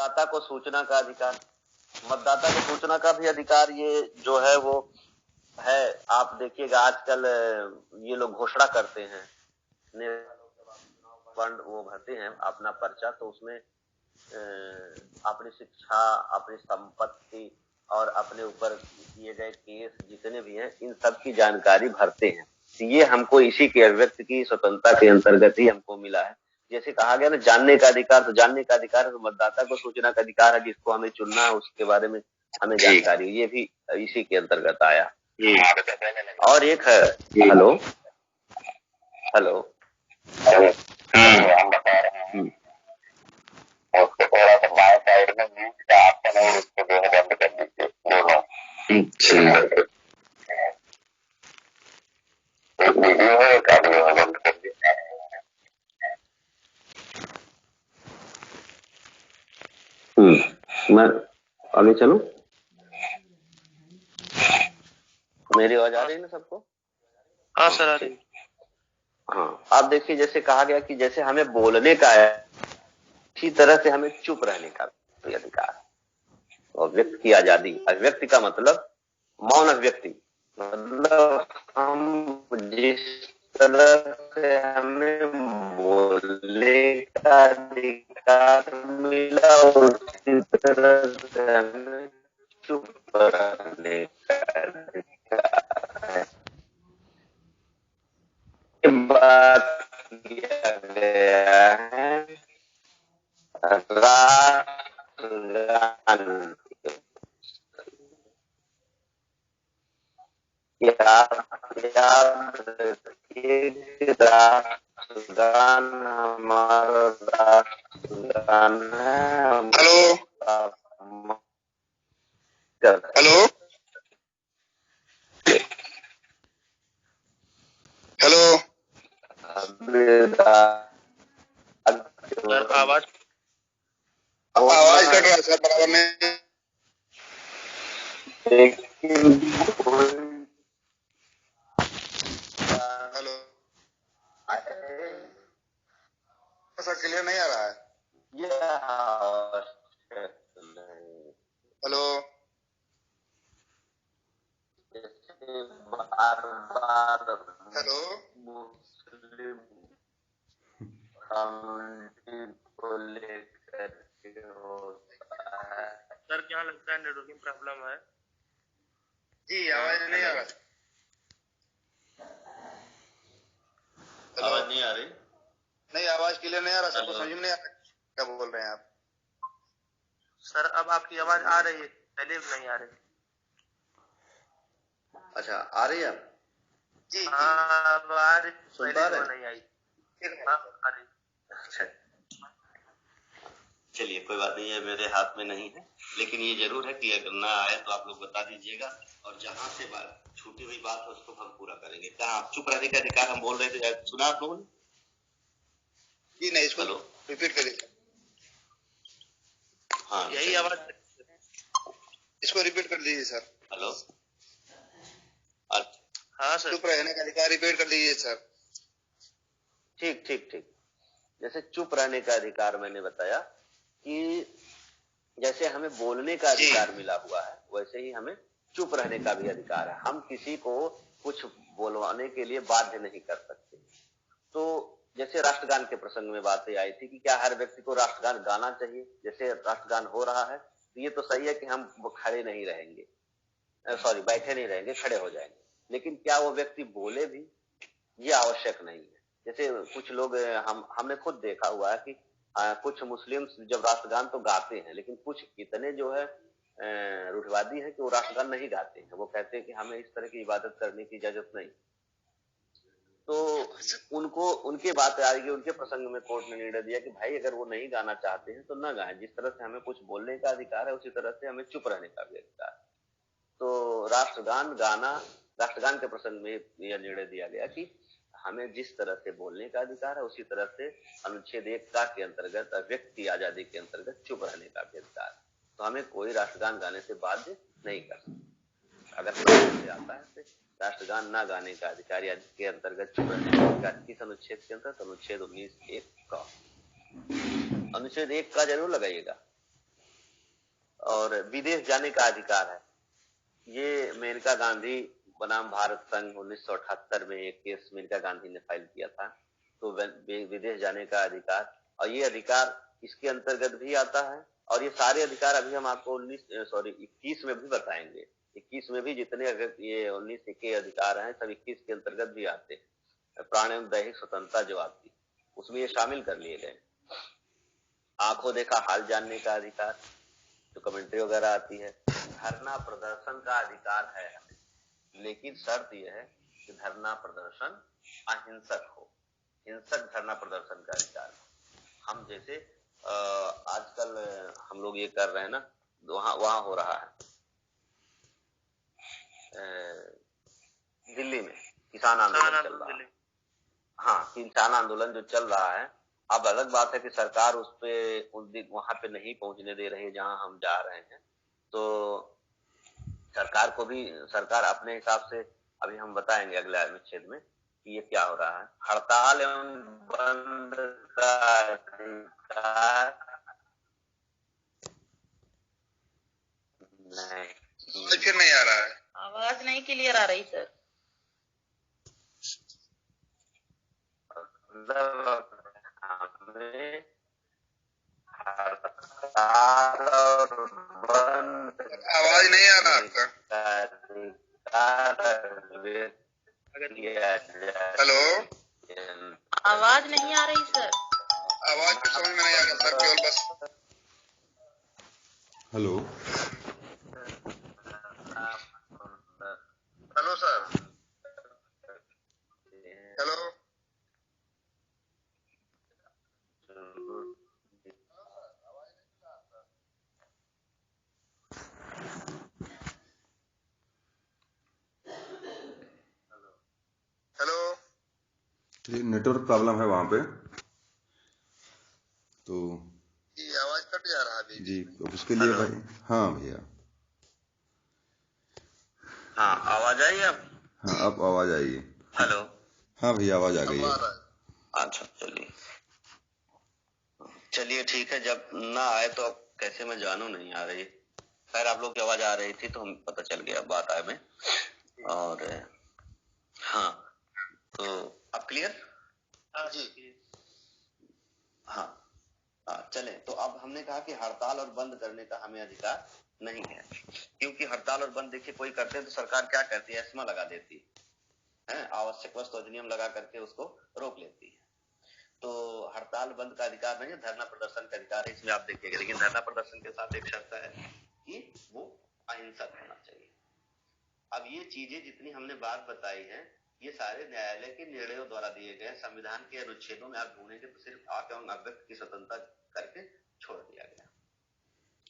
मतदाता को सूचना का अधिकार, मतदाता को सूचना का भी अधिकार ये जो है वो है। आप देखिएगा आजकल ये लोग घोषणा करते हैं, फंड वो भरते हैं अपना पर्चा, तो उसमें अपनी शिक्षा, अपनी संपत्ति और अपने ऊपर किए गए केस जितने भी हैं इन सब की जानकारी भरते हैं। तो ये हमको इसी के अभिव्यक्ति की स्वतंत्रता के अंतर्गत ही हमको मिला है। जैसे कहा गया ना जानने का अधिकार, तो जानने का अधिकार है, तो मतदाता को सूचना का अधिकार है, जिसको हमें चुनना है उसके बारे में हमें जानकारी, ये भी इसी के अंतर्गत आया। और एक है, हेलो हेलो हम बता रहे हैं उसके थोड़ा सा बाएं साइड में म्यूट का ऑप्शन है, उसको जो है बंद कर दीजिए दोनों। अच्छा वीडियो है, एक ऑडियो है, बंद कर दीजिए। मैं आगे चलूं? मेरी आवाज आ रही है ना सबको? हाँ सर आ रही है। हाँ, आप देखिए जैसे कहा गया कि जैसे हमें बोलने का है, इसी तरह से हमें चुप रहने का भी अधिकार है। और व्यक्त की आजादी, अभिव्यक्ति का मतलब मौन अभिव्यक्ति, मतलब हम जिस तरह से हमें बोलने का अधिकार मिला उसी तरह से हमें चुप रहने का अधिकार है। बात किया गया है राष्ट्रगान, राष्ट्रगान हमारा राष्ट्रगान है। हेलो हेलो हेलो सर आवाज कट रहा है सर, बराबर नहीं। हेलो सर क्लियर नहीं आ रहा है। हेलो हेलो मुस्लिम कम्युनिटी को लेकर के होता है। सर क्या लगता है नेटवर्किंग प्रॉब्लम है? जी आवाज नहीं आ रहा। आवाज नहीं आ रही? नहीं आवाज क्लियर नहीं आ रहा, सबको समझ में नहीं आ रहा क्या बोल रहे हैं आप। सर अब आपकी आवाज आ रही है, पहले नहीं आ रही। अच्छा आ रही है अब? जी हाँ अब आ रही, पहले नहीं आई। हाँ आ रही। अच्छा चलिए कोई बात नहीं है, मेरे हाथ में नहीं है, लेकिन ये जरूर है कि अगर ना आए तो आप लोग बता दीजिएगा, और जहां से बात छूटी हुई बात है उसको हम पूरा करेंगे। क्या आप चुप रहने का अधिकार हम बोल रहे थे, सुना आप लोगों ने? जी नहीं, इसको रिपीट करिए। हाँ यही आवाज, इसको रिपीट कर दीजिए सर। हेलो हाँ सर चुप रहने का अधिकार रिपीट कर दीजिए सर। ठीक ठीक ठीक। जैसे चुप रहने का अधिकार मैंने बताया कि जैसे हमें बोलने का अधिकार मिला हुआ है, वैसे ही हमें चुप रहने का भी अधिकार है। हम किसी को कुछ बोलवाने के लिए बाध्य नहीं कर सकते। तो जैसे राष्ट्रगान के प्रसंग में बातें आई थी कि क्या हर व्यक्ति को राष्ट्रगान गाना चाहिए? जैसे राष्ट्रगान हो रहा है तो ये तो सही है कि हम खड़े नहीं रहेंगे, सॉरी बैठे नहीं रहेंगे, खड़े हो जाएंगे, लेकिन क्या वो व्यक्ति बोले भी? ये आवश्यक नहीं है। जैसे कुछ लोग हमने खुद देखा हुआ है कि कुछ मुस्लिम जब राष्ट्रगान तो गाते हैं, लेकिन कुछ इतने जो है रूढ़िवादी है कि वो राष्ट्रगान नहीं गाते हैं। वो कहते हैं कि हमें इस तरह की इबादत करने की इजाजत नहीं। तो उनको उनके बात आएगी, उनके प्रसंग में कोर्ट ने निर्णय दिया कि भाई अगर वो नहीं गाना चाहते हैं तो ना गाएं। जिस तरह से हमें कुछ बोलने का अधिकार है उसी तरह से हमें चुप रहने का भी अधिकार है। तो राष्ट्रगान गाना, राष्ट्रगान के प्रसंग में यह निर्णय दिया गया कि हमें जिस तरह से बोलने का अधिकार है उसी तरह से अनुच्छेद 1 के अंतर्गत व्यक्ति की आजादी के अंतर्गत चुप रहने का भी अधिकार है। तो हमें कोई राष्ट्रगान गाने से बाध्य नहीं कर सकता। अगर से आता है तो राष्ट्रगान ना गाने का अधिकार के अंतर्गत चुप रहने का अधिकार किस अनुच्छेद के अंतर्गत? अनुच्छेद 19(1) का। अनुच्छेद 1 का जरूर लगाइएगा। और विदेश जाने का अधिकार है। ये मेनका गांधी बनाम भारत संघ 1978 में एक केस मेनका गांधी ने फाइल किया था। तो विदेश जाने का अधिकार, और ये अधिकार इसके अंतर्गत भी आता है। और ये सारे अधिकार अभी हम आपको 21 में भी बताएंगे। 21 में भी जितने ये 19 के अधिकार हैं सब 21 के अंतर्गत भी आते हैं। प्राण एवं दैहिक स्वतंत्रता जो आती उसमें ये शामिल कर लिए गए। आंखों देखा हाल जानने का अधिकार, जो कमेंट्री वगैरह आती है। धरना प्रदर्शन का अधिकार है हमें, लेकिन शर्त यह है कि धरना प्रदर्शन अहिंसक हो। हिंसक धरना प्रदर्शन का अधिकार। हम जैसे आजकल हम लोग ये कर रहे हैं ना, वहां हो रहा है दिल्ली में किसान आंदोलन चल रहा है। हाँ, किसान आंदोलन जो चल रहा है, अब अलग बात है कि सरकार उस पे वहां पे नहीं पहुंचने दे रही है जहां हम जा रहे हैं। तो सरकार को भी, सरकार अपने हिसाब से, अभी हम बताएंगे अगले अनुच्छेद में कि ये क्या हो रहा है। हड़ताल एवं बंद का अधिकार नहीं, फिर नहीं आ रहा है, आवाज नहीं क्लियर आ रही सर। हमें हड़ताल और बंद, आवाज नहीं आ रहा आपका। हेलो, आवाज नहीं आ रही सर। आवाज कुछ समझ में नहीं आ रहा सर, केवल बस hello hello sir, hello hello, network problem है वहां पे, तो ये आवाज कट जा रहा है जी उसके लिए भाई। हाँ भैया, हाँ आवाज आई अब? हाँ अब आवाज आई है। हेलो, हाँ भैया आवाज आ गई है। अच्छा चलिए ठीक है। जब ना आए तो अब कैसे मैं जानू, नहीं आ रही। खैर आप लोग की आवाज आ रही थी तो हम पता चल गया बात आए में। और हाँ, तो अब क्लियर? हाँ जी, हाँ चले। तो अब हमने कहा कि हड़ताल और बंद करने का हमें अधिकार नहीं है, क्योंकि हड़ताल और बंद देखिए कोई करते हैं तो सरकार क्या करती है, एस्मा लगा देती है, आवश्यक वस्तु अधिनियम लगा करके उसको रोक लेती है। तो हड़ताल बंद का अधिकार नहीं है, धरना प्रदर्शन का अधिकार है, इसमें आप देखिएगा। लेकिन धरना प्रदर्शन के साथ एक शर्त है कि वो अहिंसक होना चाहिए। अब ये चीजें जितनी हमने बात बताई है, ये सारे न्यायालय के निर्णयों द्वारा दिए गए। संविधान के अनुच्छेदों में आप ढूंढेंगे तो सिर्फ आप एवं अभिव्यक्ति की स्वतंत्रता करके छोड़ दिया गया।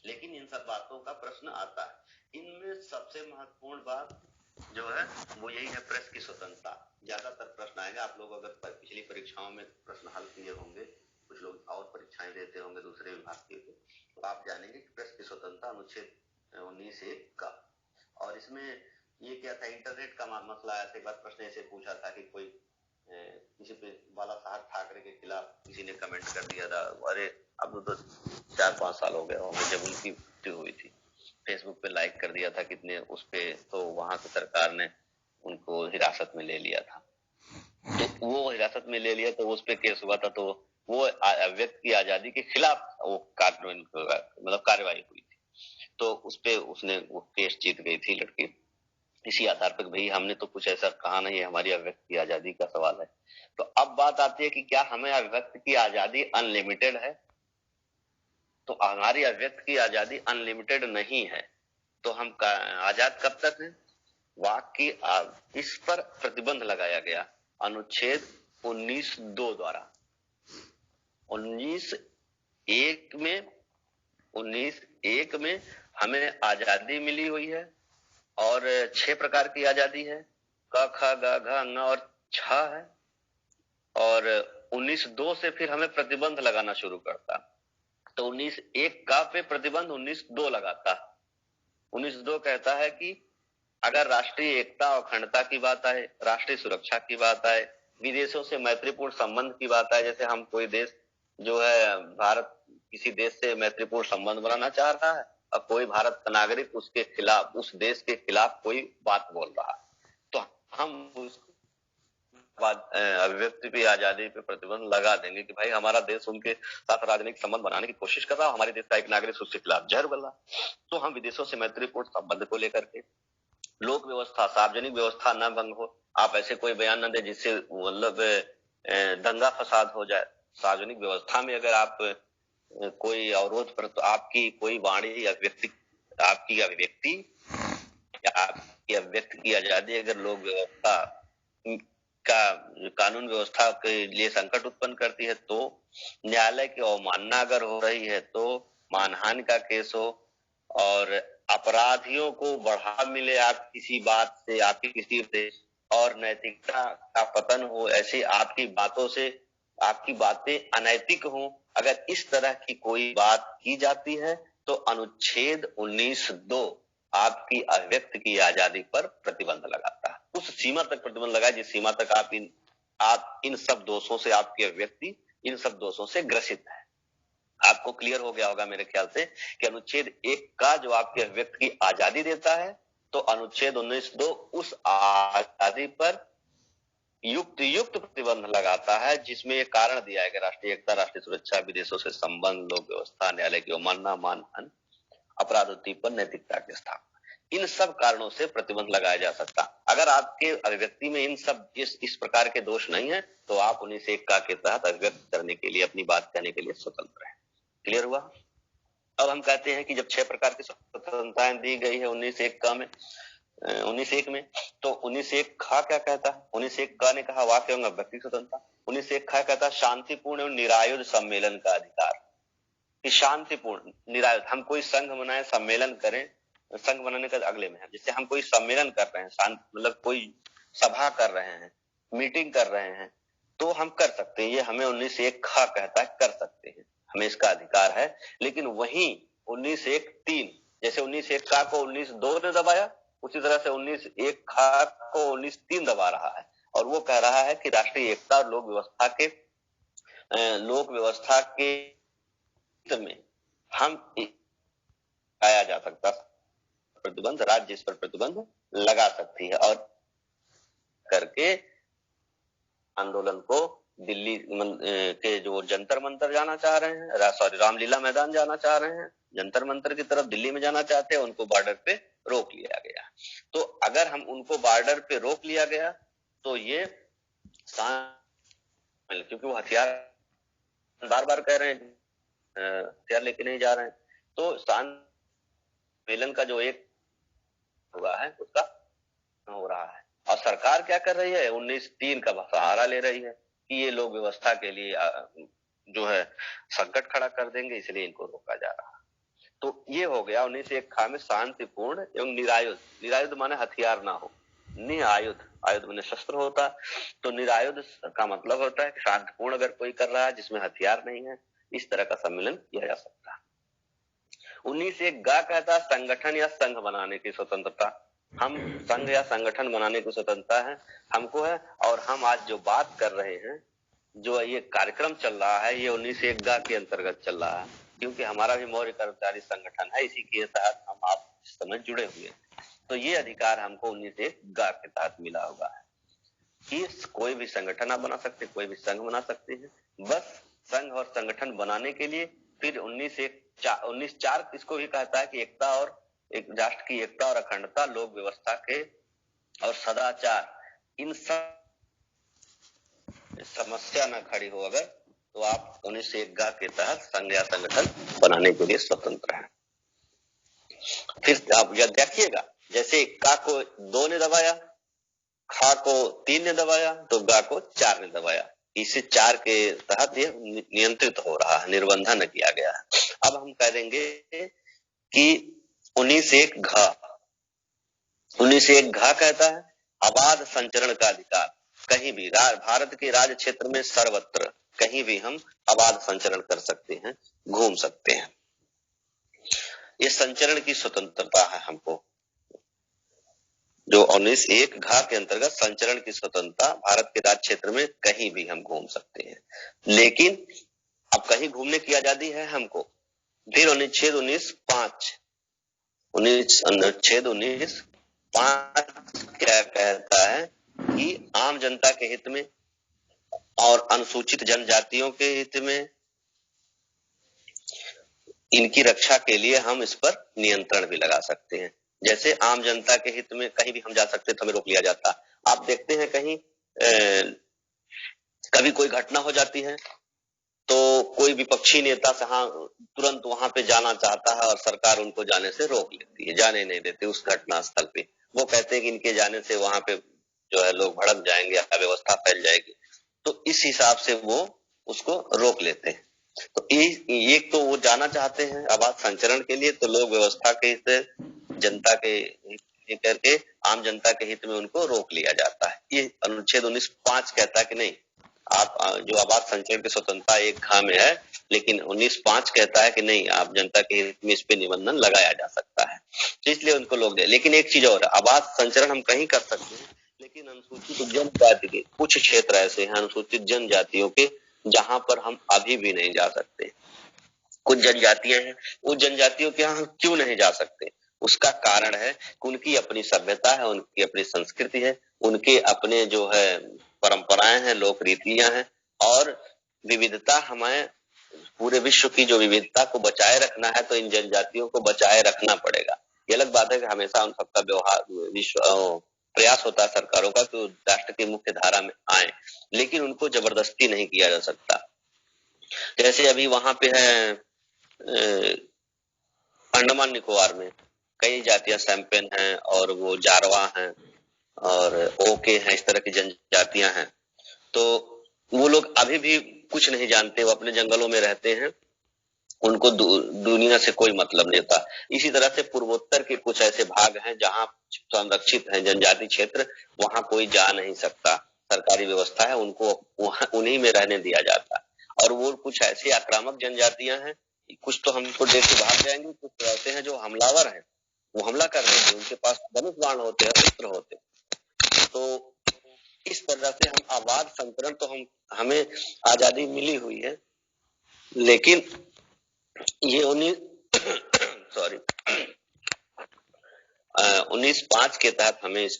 लेकिन इन सब बातों का प्रश्न आता है। इनमें सबसे महत्वपूर्ण बात जो है वो यही है, प्रेस की स्वतंत्रता। ज्यादातर प्रश्न आएगा। आप लोग अगर पिछली परीक्षाओं में प्रश्न हल किए होंगे, कुछ लोग और परीक्षाएं देते होंगे दूसरे विभाग के, तो आप जानेंगे कि प्रेस की स्वतंत्रता अनुच्छेद 19(1) का। और इसमें ये क्या था, इंटरनेट का मसला आया था। एक बार प्रश्न ऐसे पूछा था कि कोई किसी पे बाला साहब ठाकरे के खिलाफ किसी ने कमेंट कर दिया था। अरे अब तो 4-5 साल हो गए होंगे जब उनकी मृत्यु हुई थी। फेसबुक पे लाइक कर दिया था कितने उस पे, तो वहां की सरकार ने उनको हिरासत में ले लिया था। तो वो हिरासत में ले लिया तो उस पे केस हुआ था। तो वो अभिव्यक्ति की आजादी के खिलाफ वो मतलब कार्रवाई हुई थी। तो उस पे उसने वो केस जीत गई थी लड़की। इसी आधार पर भाई हमने तो कुछ ऐसा कहा नहीं है, हमारी अभिव्यक्ति की आजादी का सवाल है। तो अब बात आती है कि क्या हमें अभिव्यक्ति की आजादी अनलिमिटेड है? तो हमारी अभिव्यक्ति की आजादी अनलिमिटेड नहीं है। तो हम आजाद कब तक हैं? वाक की इस पर प्रतिबंध लगाया गया अनुच्छेद 19(2) द्वारा। 19(1) में हमें आजादी मिली हुई है और 6 प्रकार की आजादी है, क ख ग घ ङ और छ है। और 19(2) से फिर हमें प्रतिबंध लगाना शुरू करता। तो 19(1) का पे प्रतिबंध 19(2) लगाता। 19(2) कहता है कि अगर राष्ट्रीय एकता और अखंडता की बात आए, राष्ट्रीय सुरक्षा की बात आए, विदेशों से मैत्रीपूर्ण संबंध की बात आए, जैसे हम कोई देश जो है भारत किसी देश से मैत्रीपूर्ण संबंध बनाना चाह रहा है कोई भारत का नागरिक उसके खिलाफ, उस देश के खिलाफ कोई बात बोल रहा, तो हम उस अभिव्यक्ति की आजादी पे प्रतिबंध लगा देंगे कि भाई हमारा देश उनके साथ राजनीतिक संबंध बनाने की कोशिश कर रहा है, हमारे देश का एक नागरिक उसके खिलाफ जहर बोल रहा। तो हम विदेशों से मैत्रीपूर्ण संबंध को लेकर के लोक व्यवस्था, सार्वजनिक व्यवस्था न भंग हो, आप ऐसे कोई बयान न दे जिससे मतलब दंगा फसाद हो जाए। सार्वजनिक व्यवस्था में अगर आप कोई अवरोध पर, तो आपकी कोई वाणी या व्यक्ति, आपकी अभिव्यक्ति या आपकी अभिव्यक्ति की आजादी अगर लोक व्यवस्था का, कानून व्यवस्था के लिए संकट उत्पन्न करती है, तो न्यायालय की अवमानना अगर हो रही है, तो मानहानि का केस हो और अपराधियों को बढ़ावा मिले आप किसी बात से, आपकी किसी से, और नैतिकता का पतन हो, ऐसी आपकी बातों से, आपकी बातें अनैतिक हो, अगर इस तरह की कोई बात की जाती है, तो अनुच्छेद 19(2) आपकी अभिव्यक्ति की आजादी पर प्रतिबंध लगाता है। उस सीमा तक प्रतिबंध लगाए जिस सीमा तक आप इन सब दोषों से, आपकी अभिव्यक्ति इन सब दोषों से ग्रसित है। आपको क्लियर हो गया होगा मेरे ख्याल से कि अनुच्छेद 1 का जो आपकी अभिव्यक्ति की आजादी देता है, तो अनुच्छेद 19(2) उस आजादी पर युक्त प्रतिबंध लगाता है, जिसमें एक कारण दिया है कि राष्ट्रीय एकता, राष्ट्रीय सुरक्षा, विदेशों से संबंध, लोक व्यवस्था, न्यायालय की अवमानना, मानहानि, अपराध उद्दीपन, नैतिकता के स्थापना, इन सब कारणों से प्रतिबंध लगाया जा सकता। अगर आपके अभिव्यक्ति में इन सब इस प्रकार के दोष नहीं है, तो आप 19(1) का के तहत अभिव्यक्त करने के लिए, अपनी बात कहने के लिए स्वतंत्र है। क्लियर हुआ? अब हम कहते हैं कि जब 6 प्रकार की स्वतंत्रताएं दी गई है 19(1) का में, 19(1) में, तो 19(1) खा क्या कहता है? 19(1) का ने कहा वाक्य एवं अभिव्यक्ति स्वतंत्रता। 19(1) खा कहता है शांतिपूर्ण एवं निरायुध सम्मेलन का अधिकार, कि शांतिपूर्ण निरायुध, हम कोई संघ बनाए, सम्मेलन करें, संघ बनाने का अगले में है, जिससे हम कोई सम्मेलन कर रहे हैं, शांत मतलब कोई सभा कर रहे हैं, मीटिंग कर रहे हैं, तो हम कर सकते हैं। ये हमें 19(1) खा कहता है, कर सकते हैं, हमें इसका अधिकार है। लेकिन वहीं 19(1)(3), जैसे 19(1) का को 19(2) ने दबाया, उसी तरह से 19(1) खा को 19(3) दबा रहा है, और वो कह रहा है कि राष्ट्रीय एकता और लोक व्यवस्था के में हम आया जा सकता प्रतिबंध, राज्य इस पर प्रतिबंध लगा सकती है, और करके आंदोलन को दिल्ली के जो जंतर मंतर जाना चाह रहे हैं, सॉरी रामलीला मैदान जाना चाह रहे हैं, जंतर मंतर की तरफ दिल्ली में जाना चाहते हैं, उनको बॉर्डर पे रोक लिया गया। तो अगर हम उनको बॉर्डर पे रोक लिया गया, तो ये क्योंकि वो हथियार बार बार कह रहे हैं हथियार लेके नहीं जा रहे हैं, तो सम्मेलन का जो एक हुआ है उसका हो रहा है। और सरकार क्या कर रही है? 19(3) का सहारा ले रही है कि ये लोग व्यवस्था के लिए जो है संकट खड़ा कर देंगे, इसलिए इनको रोका जा रहा है। तो ये हो गया 19(1) खा में शांतिपूर्ण एवं निरायुध। निरायुध माने हथियार ना हो, निरायुध, आयुध माने शस्त्र होता, तो निरायुध का मतलब होता है कि शांतिपूर्ण अगर कोई कर रहा है जिसमें हथियार नहीं है, इस तरह का सम्मेलन किया जा सकता है। 19(1) गा कहता संगठन या संघ बनाने की स्वतंत्रता। हम संघ या संगठन बनाने की स्वतंत्रता है हमको है, और हम आज जो बात कर रहे हैं, जो ये कार्यक्रम चल रहा है, ये 19(1) गा के अंतर्गत चल रहा है, क्योंकि हमारा भी मौर्य कर्मचारी संगठन है, इसी के तहत हम आप समझ जुड़े हुए। तो ये अधिकार हमको 19(1) गा के तहत मिला हुआ है कि कोई भी संगठन आप बना सकते, कोई भी संघ बना सकते हैं। बस संघ और संगठन बनाने के लिए फिर 19(4) इसको भी कहता है कि एकता और एक राष्ट्र की एकता और अखंडता, लोक व्यवस्था के और सदाचार, इन सब समस्या न खड़ी हो अगर, तो आप 19(1) गा के तहत संघ या संगठन बनाने के लिए स्वतंत्र हैं। फिर आप देखिएगा, जैसे का को 2 ने दबाया, खा को 3 ने दबाया, तो गा को 4 ने दबाया, इसे 4 के तहत ये नियंत्रित हो रहा है, निर्बंधन किया गया है। अब हम कह देंगे कि 19(1) घा, 19(1) घा कहता है अबाध संचरण का अधिकार। कहीं भी भारत के राज्य क्षेत्र में सर्वत्र कहीं भी हम अबाध संचरण कर सकते हैं, घूम सकते हैं, ये संचरण की स्वतंत्रता है हमको। जो 19(1) घा के अंतर्गत संचरण की स्वतंत्रता, भारत के राज्य क्षेत्र में कहीं भी हम घूम सकते हैं। लेकिन अब कहीं घूमने की आजादी है हमको। फिर अनुच्छेद 19(5) अनुच्छेद 19(5) क्या कहता है कि आम जनता के हित में और अनुसूचित जनजातियों के हित में इनकी रक्षा के लिए हम इस पर नियंत्रण भी लगा सकते हैं। जैसे आम जनता के हित में कहीं भी हम जा सकते तो हमें रोक लिया जाता। आप देखते हैं कहीं कभी कोई घटना हो जाती है तो कोई विपक्षी नेता तुरंत वहां पे जाना चाहता है और सरकार उनको जाने से रोक लेती है, जाने नहीं देती उस घटना स्थल पे। वो कहते हैं कि इनके जाने से वहां पे जो है लोग भड़क जाएंगे, अव्यवस्था फैल जाएगी, तो इस हिसाब से वो उसको रोक लेते हैं। तो एक तो वो जाना चाहते हैं आवाज संचरण के लिए, तो लोग व्यवस्था के हित, जनता के हित करके आम जनता के हित में उनको रोक लिया जाता है। ये अनुच्छेद 19(5) कहता है कि नहीं, आप जो आवाज संचरण की स्वतंत्रता एक खा में है, लेकिन 19(5) कहता है कि नहीं, आप जनता के हित में इस पे निबंधन लगाया जा सकता है, तो इसलिए उनको लोग दे। लेकिन एक चीज और, आवाज संचरण हम कहीं कर सकते हैं, लेकिन अनुसूचित जनजाति के कुछ क्षेत्र ऐसे हैं, अनुसूचित जनजातियों के, जहां पर हम अभी भी नहीं जा सकते। कुछ जनजातियां हैं, उस जनजातियों के यहाँ हम क्यों नहीं जा सकते? उसका कारण है कि उनकी अपनी सभ्यता है, उनकी अपनी संस्कृति है, उनके अपने जो है परंपराएं हैं, लोक रीतियां हैं, और विविधता, हमें पूरे विश्व की जो विविधता को बचाए रखना है, तो इन जनजातियों को बचाए रखना पड़ेगा। ये अलग बात है कि हमेशा उन सबका व्यवहार प्रयास होता है सरकारों का कि राष्ट्र की मुख्य धारा में आए, लेकिन उनको जबरदस्ती नहीं किया जा सकता। जैसे अभी वहां पे है अंडमान निकोबार में कई जातियां, सैंपेन हैं और वो जारवा हैं और ओके हैं, इस तरह की जनजातियां हैं। तो वो लोग अभी भी कुछ नहीं जानते, वो अपने जंगलों में रहते हैं, उनको दुनिया से कोई मतलब नहीं होता। इसी तरह से पूर्वोत्तर के कुछ ऐसे भाग हैं जहां संरक्षित है जनजाति क्षेत्र, वहां कोई जा नहीं सकता, सरकारी व्यवस्था है, उनको उन्हीं में रहने दिया जाता। और वो कुछ ऐसी आक्रामक जनजातियां हैं, कुछ तो हमको देख के भाग जाएंगे, कुछ ऐसे हैं जो हमलावर हैं, वो हमला कर देते हैं, उनके पास धनुष बाण होते हैं, अस्त्र होते हैं। तो इस तरह से हम आवाज संचरण तो हमें आजादी मिली हुई है, लेकिन ये 19(5) के तहत हमें इस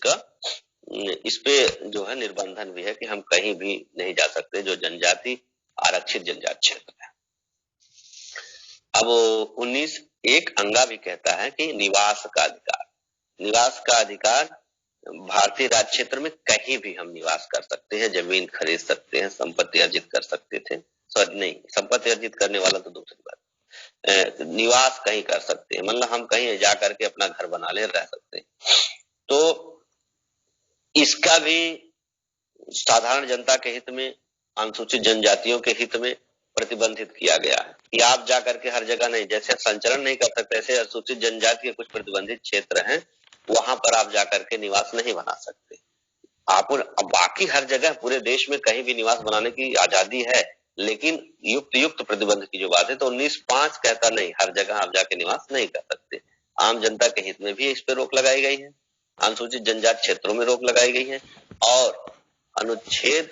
पे जो है निर्बंधन भी है कि हम कहीं भी नहीं जा सकते जो जनजाति आरक्षित जनजाति क्षेत्र है। अब 19(1) अंगा भी कहता है कि निवास का अधिकार भारतीय राज्य क्षेत्र में कहीं भी हम निवास कर सकते हैं, जमीन खरीद सकते हैं, संपत्ति अर्जित कर सकते थे, संपत्ति अर्जित करने वाला तो दूसरी बात, निवास कहीं कर सकते हैं, मतलब हम कहीं जा करके अपना घर बना ले, रह सकते हैं। तो इसका भी साधारण जनता के हित में, अनुसूचित जनजातियों के हित में प्रतिबंधित किया गया है कि आप जा करके हर जगह नहीं, जैसे संचरण नहीं कर सकते, ऐसे अनुसूचित जनजाति के कुछ प्रतिबंधित क्षेत्र हैं, वहां पर आप जा करके निवास नहीं बना सकते। आपको बाकी हर जगह पूरे देश में कहीं भी निवास बनाने की आजादी है, लेकिन युक्त प्रतिबंध की जो बात है, तो 19(5) कहता नहीं, हर जगह आप जाके निवास नहीं कर सकते। आम जनता के हित में भी इस पे रोक लगाई गई है, अनुसूचित जनजाति क्षेत्रों में रोक लगाई गई है। और अनुच्छेद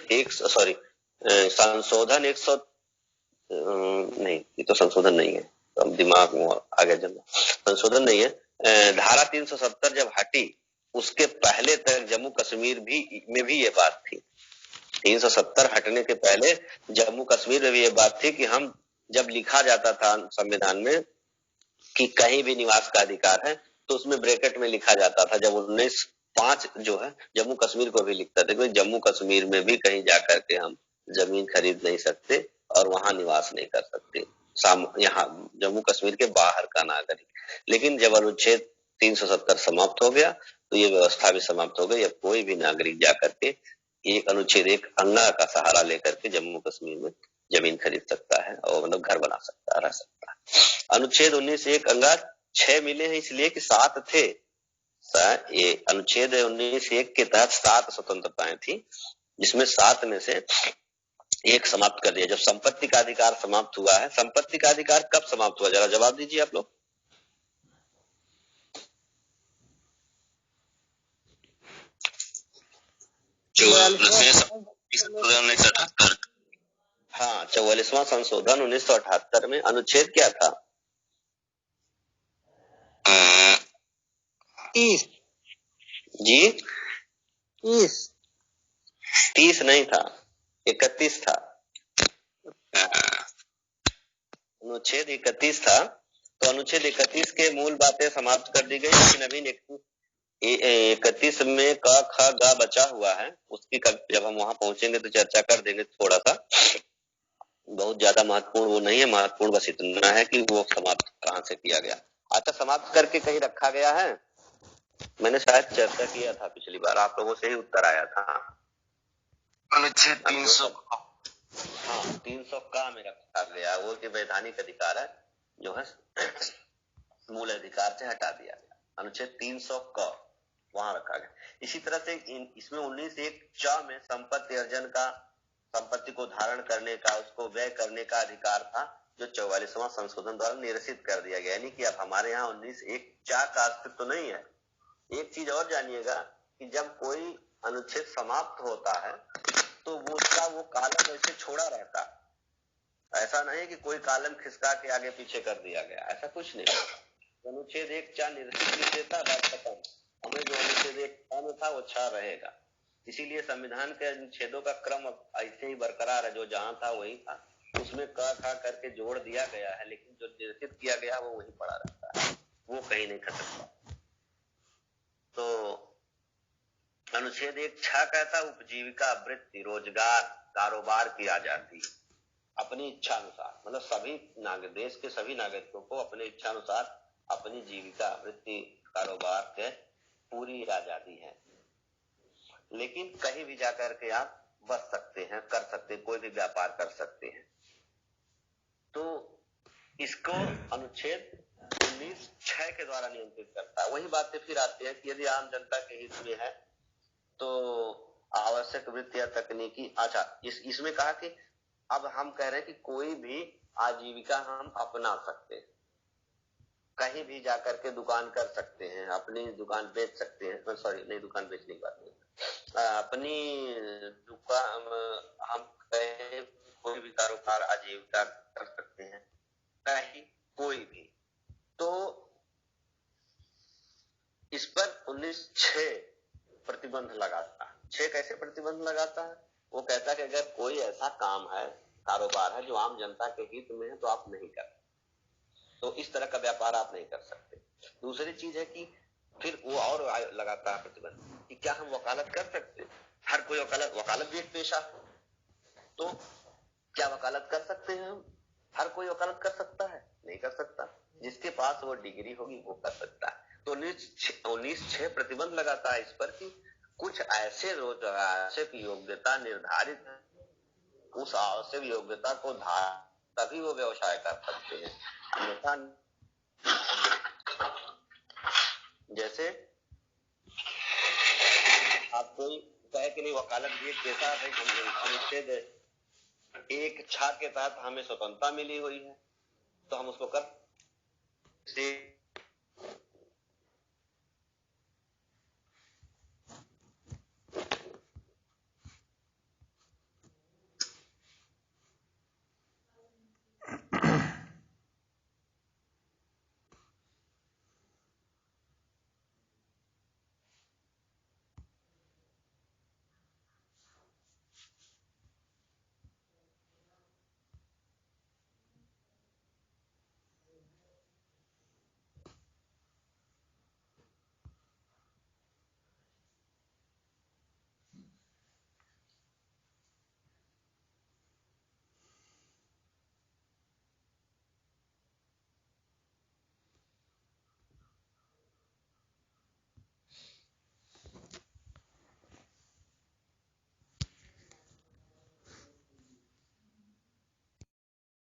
संशोधन 100 नहीं, ये तो संशोधन नहीं है, तो अब दिमाग में आगे चलना, संशोधन नहीं है। धारा 370 जब हटी, उसके पहले तक जम्मू कश्मीर में भी ये बात थी। 370 हटने के पहले जम्मू कश्मीर में भी ये बात थी कि हम जब लिखा जाता था संविधान में कि कहीं भी निवास का अधिकार है, तो उसमें ब्रैकेट में लिखा जाता था, जब 19(5) जो है जम्मू कश्मीर को भी लिखता था कि जम्मू कश्मीर में भी कहीं जाकर के हम जमीन खरीद नहीं सकते और वहां निवास नहीं कर सकते, यहाँ जम्मू कश्मीर के बाहर का नागरिक। लेकिन जब अनुच्छेद 370 समाप्त हो गया, तो ये व्यवस्था भी समाप्त हो गई। अब कोई भी नागरिक जाकर के एक अनुच्छेद 1 अंगा का सहारा लेकर के जम्मू कश्मीर में जमीन खरीद सकता है और मतलब घर बना सकता है, रह सकता है। अनुच्छेद 19(1) अंगा 6 मिले हैं इसलिए कि 7 थे। ये अनुच्छेद 19(1) के तहत 7 स्वतंत्रताएं थी, जिसमें 7 में से 1 समाप्त कर दिया। जब संपत्ति का अधिकार समाप्त हुआ है, संपत्ति का अधिकार कब समाप्त हुआ, जरा जवाब दीजिए आप लोग। हाँ, 44वां संशोधन 1978 में अनुच्छेद क्या था? 30 जी 30 नहीं था, 31 था। अनुच्छेद 31 था, तो अनुच्छेद 31 के मूल बातें समाप्त कर दी गई, लेकिन अभी 31 में क ख ग बचा हुआ है। उसकी जब हम वहां पहुंचेंगे तो चर्चा कर देंगे थोड़ा सा। बहुत ज्यादा महत्वपूर्ण वो नहीं है, महत्वपूर्ण बस इतना है कि वो समाप्त कहाँ से किया गया। अच्छा, समाप्त करके कहीं रखा गया है? मैंने शायद चर्चा किया था पिछली बार, आप लोगों से ही उत्तर आया था। अनुच्छेद 300 हाँ 300 का में रखा गया, वो कि वैधानिक अधिकार है जो है मूल अधिकार से हटा दिया गया। अनुच्छेद 300 का वहां रखा गया। इसी तरह से इसमें 19(1) में संपत्ति अर्जन का, संपत्ति को धारण करने का, उसको व्यय करने का अधिकार था, जो 44वां संशोधन द्वारा निरसित कर दिया गया। यानी कि अब हमारे यहाँ 19(1) का अस्तित्व तो नहीं है। एक चीज और जानिएगा कि जब कोई अनुच्छेद समाप्त होता है तो वो उसका वो कालम ऐसे छोड़ा रहता, ऐसा नहीं कि कोई कालम खिसका के आगे पीछे कर दिया गया, ऐसा कुछ नहीं। अनुच्छेद 1(4) निरसित देता, बात खत्म। हमें जो अनुच्छेद 1(4) में था वो 6 रहेगा। इसीलिए संविधान के अनुच्छेदों का क्रम ऐसे ही बरकरार है, जो जहां था वही था। उसमें क खा करके जोड़ दिया गया है, लेकिन जो निरसित किया गया वो वही पड़ा रहता है, वो कहीं नहीं खत्म। तो अनुच्छेद 1(6) कहता उपजीविका, वृत्ति, रोजगार, कारोबार की आजादी अपनी इच्छा अनुसार, मतलब सभी देश के सभी नागरिकों को अपनी इच्छा अनुसार अपनी जीविका, वृत्ति, कारोबार के पूरी आजादी है। लेकिन कहीं भी जाकर के आप बच सकते हैं, कर सकते हैं, कोई भी व्यापार कर सकते हैं। तो इसको अनुच्छेद 19(6) के द्वारा नियंत्रित करता है। वही बातें फिर आती है कि यदि आम जनता के हित में है तो आवश्यक वृत्ति या तकनीकी, अच्छा इसमें कहा कि अब हम कह रहे हैं कि कोई भी आजीविका हम अपना सकते हैं, कहीं भी जाकर के दुकान कर सकते हैं, अपनी दुकान बेच सकते हैं, सॉरी नहीं दुकान बेचने की बात नहीं, अपनी दुकान हम कहीं कोई भी कारोबार आजीविका कर सकते हैं, कहीं कोई भी। तो इस पर 19(6) प्रतिबंध लगाता है। 6 कैसे प्रतिबंध लगाता है? वो कहता है कि अगर कोई ऐसा काम है, कारोबार है जो आम जनता के हित में है तो आप नहीं कर, तो इस तरह का व्यापार आप नहीं कर सकते। दूसरी चीज है कि फिर वो और लगाता है प्रतिबंध कि क्या हम वकालत कर सकते? हर कोई वकालत भी एक पेशा है, तो क्या वकालत कर सकते हैं हम? हर कोई वकालत कर सकता है? नहीं कर सकता। जिसके पास वो डिग्री होगी वो कर सकता है। तो 19(6) प्रतिबंध लगाता है इस पर कि कुछ ऐसे आवश्यक योग्यता निर्धारित है, उस आवश्यक योग्यता को तभी वो व्यवसाय कर सकते हैं, अन्यथा। जैसे आप कोई कहे कि नहीं वकालत भी एक पेशा है, अनुच्छेद 1(6) के तहत हमें स्वतंत्रता मिली हुई है तो हम उसको कर